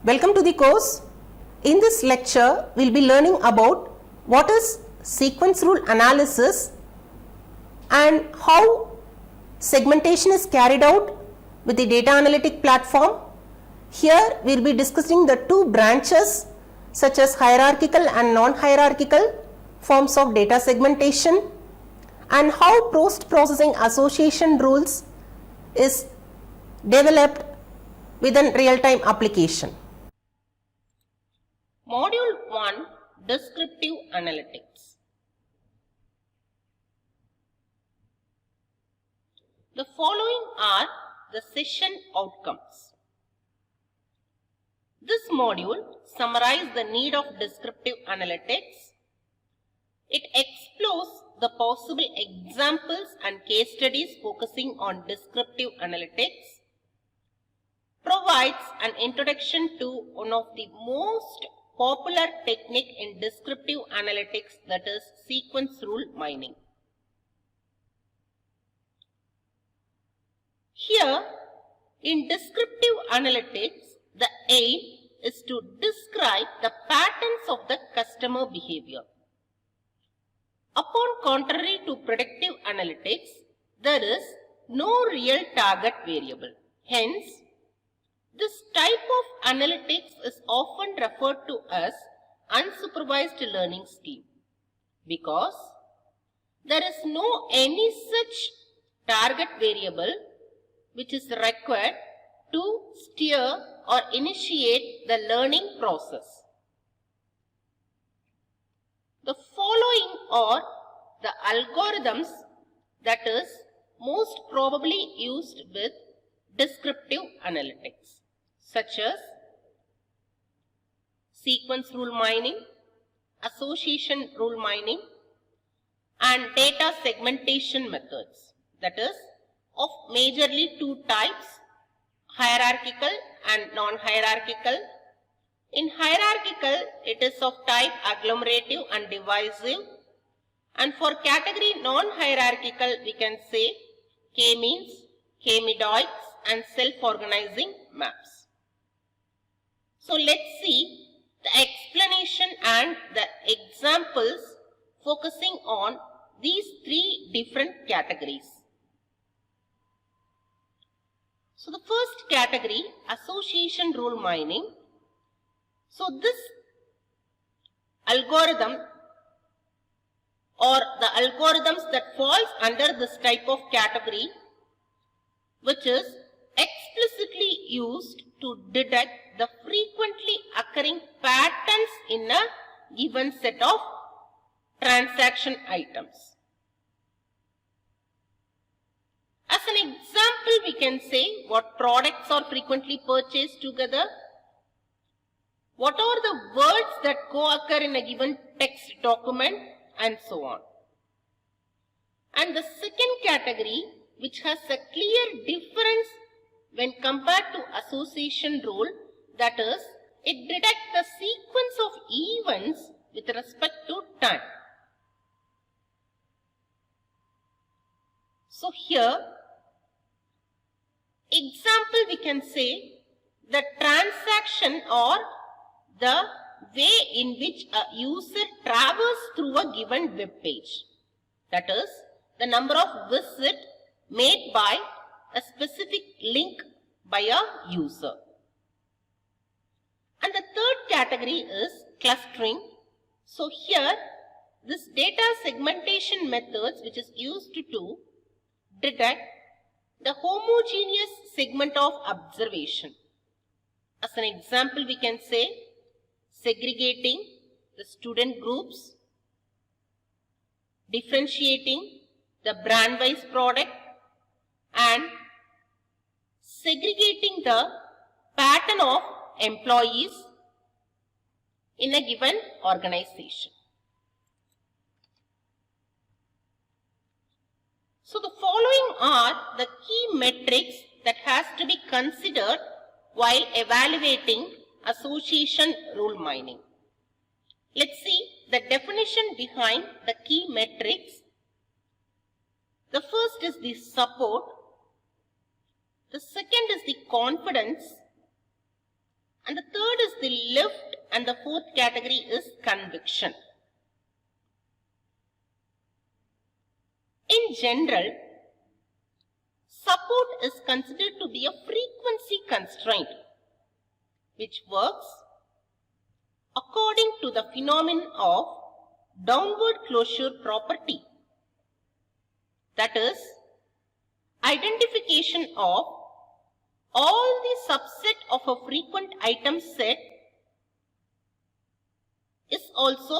Welcome to the course. In this lecture, we will be learning about what is sequence rule analysis and how segmentation is carried out with the data analytic platform. Here, we will be discussing the two branches such as hierarchical and non-hierarchical forms of data segmentation and how post-processing association rules is developed with a real-time application. Module 1 Descriptive Analytics. The following are the session outcomes. This module summarizes the need of descriptive analytics. It explores the possible examples and case studies focusing on descriptive analytics, provides an introduction to one of the most popular technique in descriptive analytics, that is sequence rule mining. Here, in descriptive analytics, the aim is to describe the patterns of the customer behavior. Upon contrary to predictive analytics, there is no real target variable. Hence, this type of analytics is often referred to as unsupervised learning scheme because there is no any such target variable which is required to steer or initiate the learning process. The following are the algorithms that is most probably used with descriptive analytics, such as sequence rule mining, association rule mining, and data segmentation methods, that is of majorly two types, hierarchical and non-hierarchical. In hierarchical, it is of type agglomerative and divisive, and for category non-hierarchical, we can say k-means, k-medoids, and self-organizing maps. So let's see the explanation and the examples focusing on these three different categories. So the first category, association rule mining. So this algorithm or the algorithms that falls under this type of category, which is explicitly used to detect the frequently occurring patterns in a given set of transaction items. As an example, we can say what products are frequently purchased together, what are the words that co-occur in a given text document, and so on. And the second category, which has a clear difference when compared to association rule, that is, it detects the sequence of events with respect to time. So here, example we can say the transaction or the way in which a user travels through a given web page, that is, the number of visits made by a specific link by a user. And the third category is clustering. So here, this data segmentation methods which is used to detect the homogeneous segment of observation. As an example, we can say segregating the student groups, differentiating the brand-wise product, and segregating the pattern of employees in a given organization. So the following are the key metrics that has to be considered while evaluating association rule mining. Let's see the definition behind the key metrics. The first is the support, the second is the confidence, And the third is the lift, and the fourth category is conviction. In general, support is considered to be a frequency constraint which works according to the phenomenon of downward closure property. That is, identification of all the subset of a frequent item set is also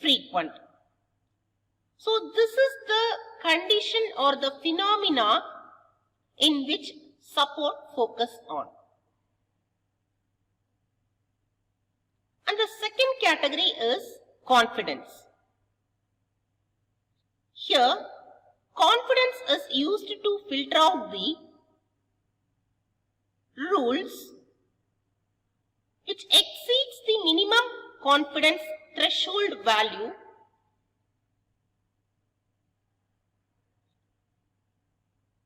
frequent. So this is the condition or the phenomena in which support focus on. And the second category is confidence. Here, confidence is used to filter out the rules which exceeds the minimum confidence threshold value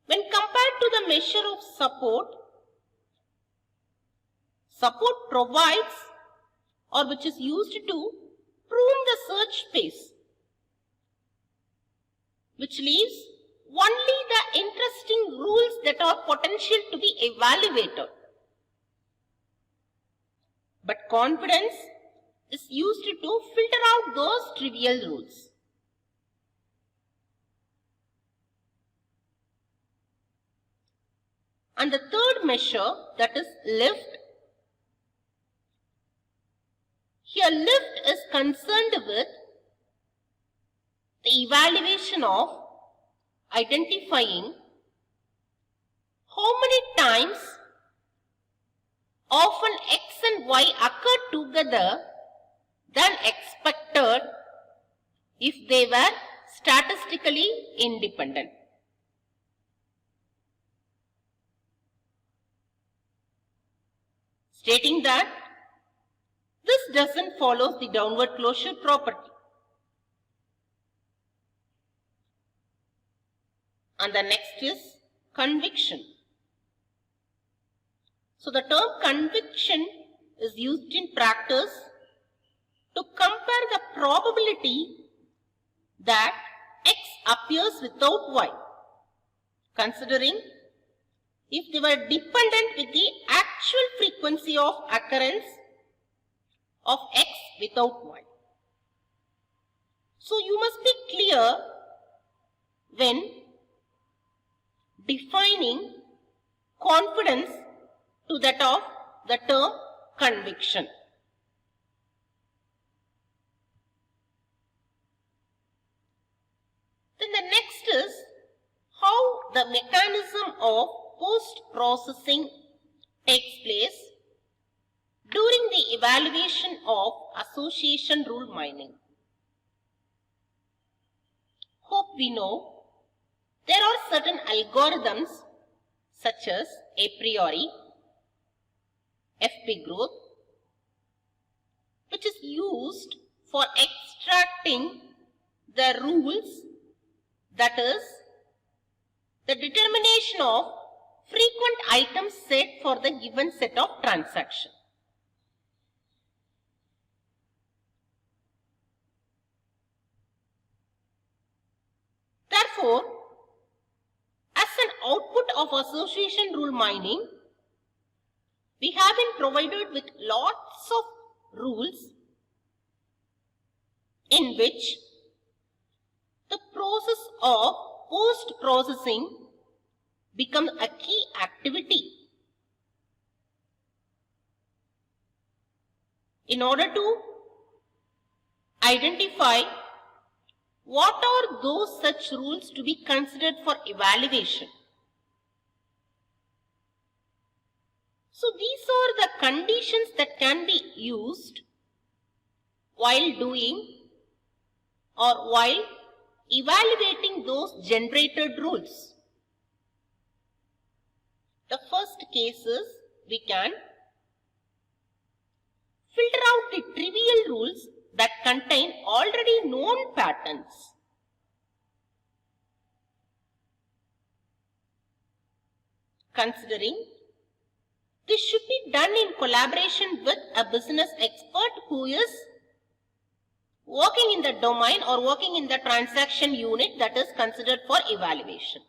when compared to the measure of support. Support provides, or which is used to prune the search space, which leaves only the interesting rules that are potential to be evaluated. But confidence is used to filter out those trivial rules. And the third measure, that is lift. Here lift is concerned with the evaluation of identifying how many times often X and Y occur together than expected if they were statistically independent. Stating that this doesn't follow the downward closure property. And the next is conviction. So the term conviction is used in practice to compare the probability that X appears without Y, considering if they were dependent with the actual frequency of occurrence of X without Y. So you must be clear when defining confidence to that of the term conviction. Then the next is how the mechanism of post-processing takes place during the evaluation of association rule mining. Hope we know there are certain algorithms such as a priori, FP growth, which is used for extracting the rules, that is, the determination of frequent item set for the given set of transactions. Therefore, as an output of association rule mining, we have been provided with lots of rules in which the process of post-processing becomes a key activity. In order to identify what are those such rules to be considered for evaluation. So these are the conditions that can be used while doing or while evaluating those generated rules. The first case is we can filter out the trivial rules that contain already known patterns. Considering This should be done in collaboration with a business expert who is working in the domain or working in the transaction unit that is considered for evaluation.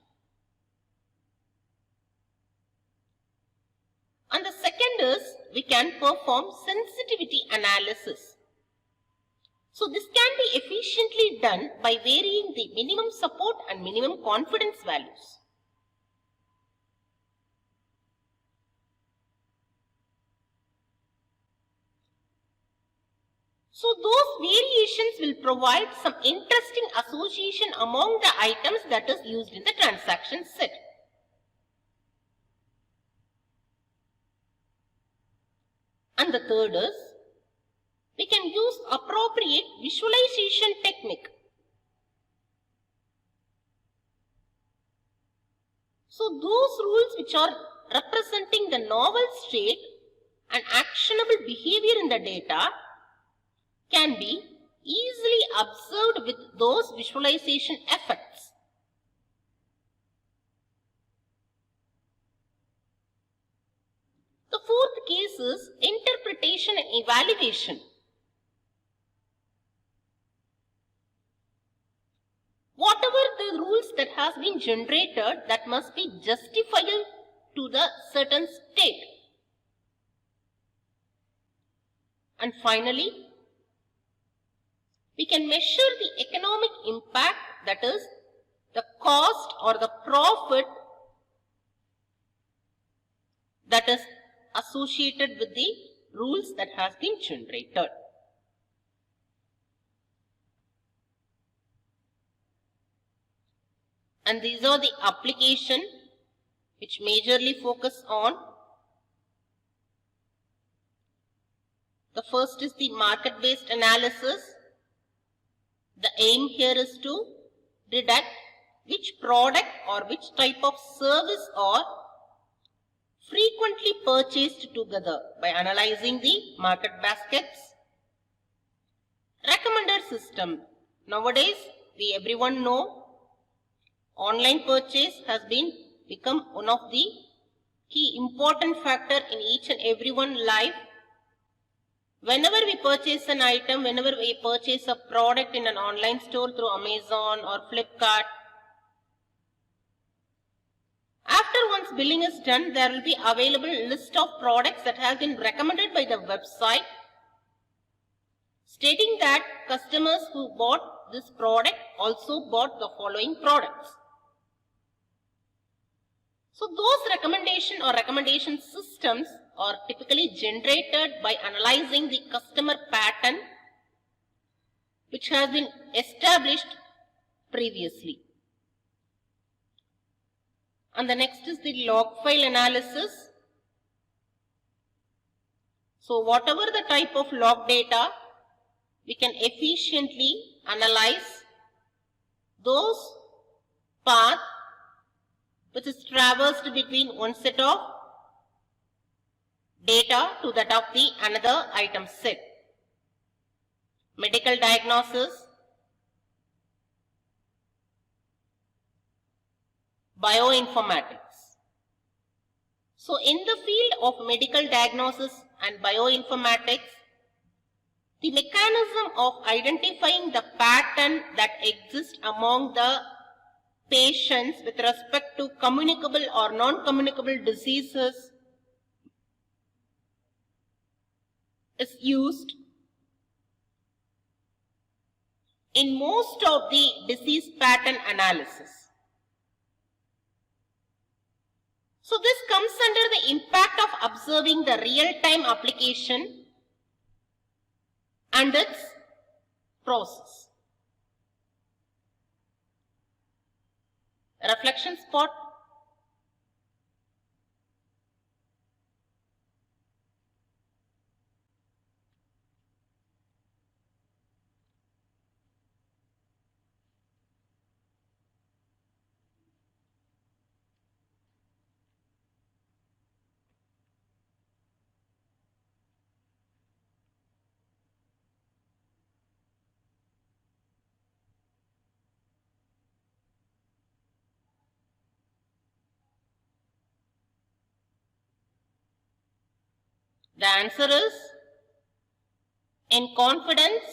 And the second is we can perform sensitivity analysis. So this can be efficiently done by varying the minimum support and minimum confidence values. So those variations will provide some interesting association among the items that is used in the transaction set. And the third is we can use appropriate visualization technique. So those rules which are representing the novel state and actionable behavior in the data can be easily observed with those visualization effects. The fourth case is interpretation and evaluation. Whatever the rules that has been generated, that must be justifiable to the certain state. And finally, we can measure the economic impact, that is the cost or the profit that is associated with the rules that has been generated. And these are the application which majorly focus on. The first is the market-based analysis. The aim here is to detect which product or which type of service are frequently purchased together by analyzing the market baskets. Recommender system. Nowadays, everyone know online purchase has become one of the key important factor in each and everyone's life. Whenever we purchase an item, whenever we purchase a product in an online store through Amazon or Flipkart, after once billing is done, there will be available list of products that have been recommended by the website, stating that customers who bought this product also bought the following products. So those recommendation or recommendation systems are typically generated by analyzing the customer pattern which has been established previously. And the next is the log file analysis. So whatever the type of log data, we can efficiently analyze those paths which is traversed between one set of data to that of the another item set. Medical diagnosis, bioinformatics. So in the field of medical diagnosis and bioinformatics, the mechanism of identifying the pattern that exists among the patients with respect to communicable or non-communicable diseases is used in most of the disease pattern analysis. So this comes under the impact of observing the real-time application and its process. Reflection spot. The answer is, in confidence,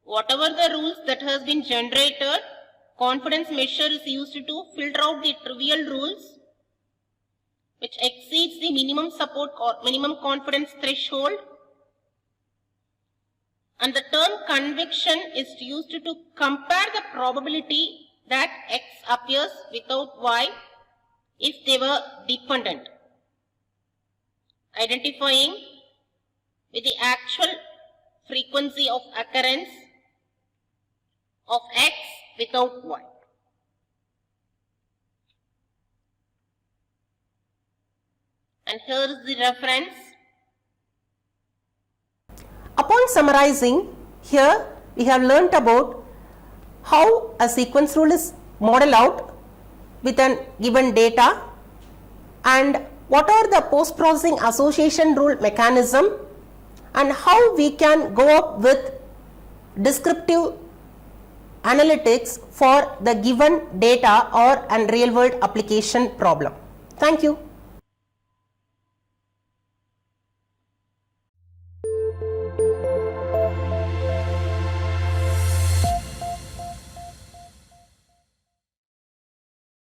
whatever the rules that has been generated, confidence measure is used to filter out the trivial rules which exceeds the minimum support or minimum confidence threshold, and the term conviction is used to compare the probability that X appears without Y if they were dependent, identifying with the actual frequency of occurrence of X without Y. And here is the reference. Upon summarizing, here we have learnt about how a sequence rule is modeled out with an given data and what are the post-processing association rule mechanism and how we can go up with descriptive analytics for the given data or an real world application problem. Thank you.